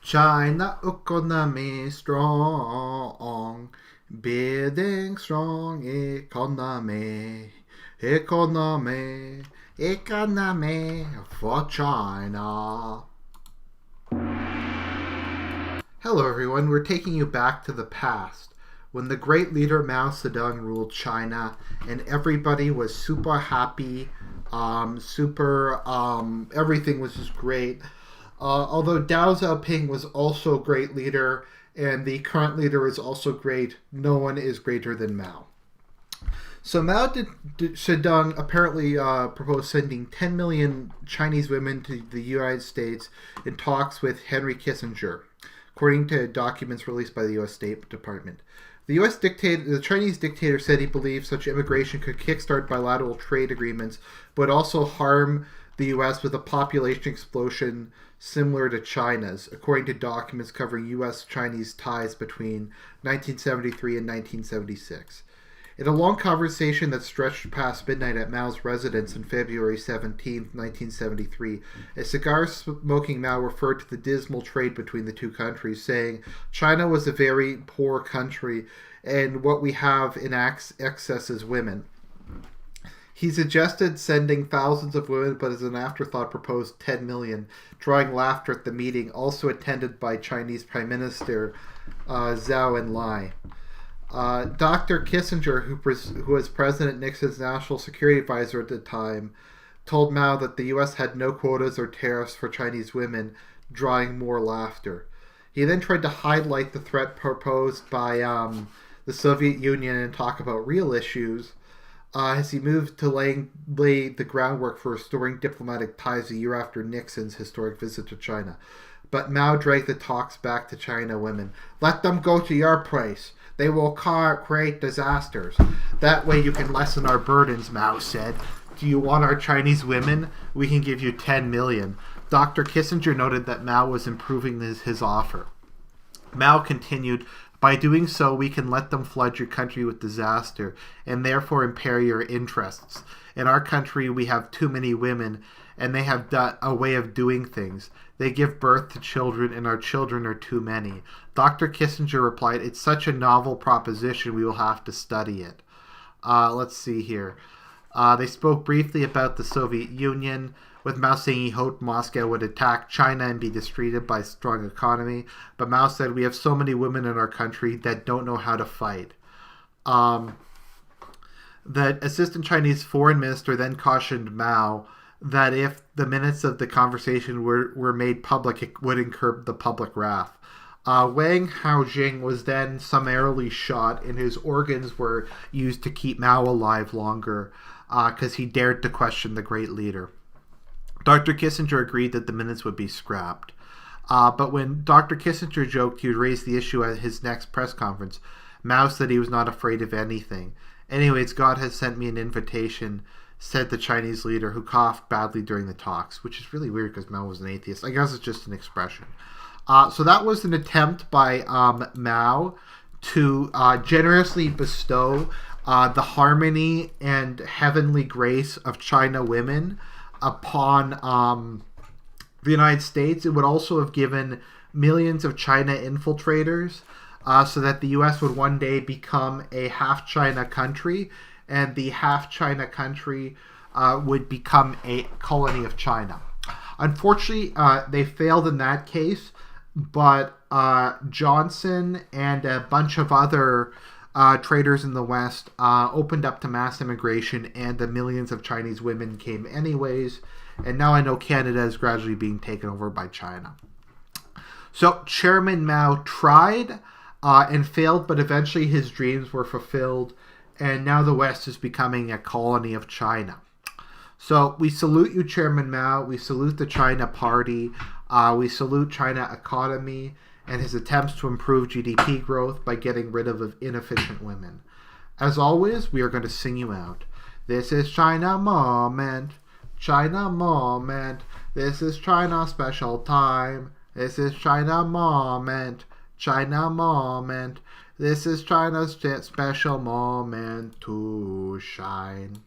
China economy strong, building strong economy for China. Hello everyone, we're taking you back to the past, when the great leader Mao Zedong ruled China and everybody was super happy, everything was just great. Although Dao Xiaoping was also a great leader and the current leader is also great, no one is greater than Mao. So Mao Zedong apparently proposed sending 10 million Chinese women to the United States in talks with Henry Kissinger, according to documents released by the U.S. State Department. The Chinese dictator said he believed such immigration could kickstart bilateral trade agreements, but also harm the U.S. with a population explosion similar to China's, according to documents covering U.S.-Chinese ties between 1973 and 1976. In a long conversation that stretched past midnight at Mao's residence on February 17, 1973, a cigar-smoking Mao referred to the dismal trade between the two countries, saying, "China was a very poor country, and what we have in excess is women." He suggested sending thousands of women, but as an afterthought proposed 10 million, drawing laughter at the meeting, also attended by Chinese Prime Minister Zhou Enlai. Dr. Kissinger, who was President Nixon's national security advisor at the time, told Mao that the U.S. had no quotas or tariffs for Chinese women, drawing more laughter. He then tried to highlight the threat proposed by the Soviet Union and talk about real issues as he moved to lay the groundwork for restoring diplomatic ties a year after Nixon's historic visit to China. But Mao dragged the talks back to China women. "Let them go to your place. They will create disasters. That way you can lessen our burdens," Mao said. "Do you want our Chinese women? We can give you 10 million. Dr. Kissinger noted that Mao was improving his offer. Mao continued, "By doing so, we can let them flood your country with disaster and therefore impair your interests. In our country, we have too many women, and they have a way of doing things. They give birth to children, and our children are too many." Dr. Kissinger replied, "It's such a novel proposition, we will have to study it." Let's see here. They spoke briefly about the Soviet Union, with Mao saying he hoped Moscow would attack China and be defeated by a strong economy. But Mao said, "We have so many women in our country that don't know how to fight." The assistant Chinese foreign minister then cautioned Mao that if the minutes of the conversation were made public, it would incur the public wrath. Wang Haojing was then summarily shot, and his organs were used to keep Mao alive longer because he dared to question the great leader. Dr. Kissinger agreed that the minutes would be scrapped. But when Dr. Kissinger joked he would raise the issue at his next press conference, Mao said he was not afraid of anything. "Anyways, God has sent me an invitation," said the Chinese leader, who coughed badly during the talks, which is really weird because Mao was an atheist. I guess it's just an expression. So that was an attempt by Mao to generously bestow the harmony and heavenly grace of China women upon the United States. It would also have given millions of China infiltrators so that the U.S. would one day become a half-China country, and the half-China country would become a colony of China. Unfortunately, they failed in that case, but Johnson and a bunch of other traders in the West opened up to mass immigration, and the millions of Chinese women came anyways, and now I know Canada is gradually being taken over by China. So Chairman Mao tried and failed, but eventually his dreams were fulfilled, and now the West is becoming a colony of China. So we salute you, Chairman Mao. We salute the China Party. We salute China economy and his attempts to improve GDP growth by getting rid of inefficient women. As always, we are going to sing you out. This is China moment. China moment. This is China special time. This is China moment. China moment. This is China's special moment to shine.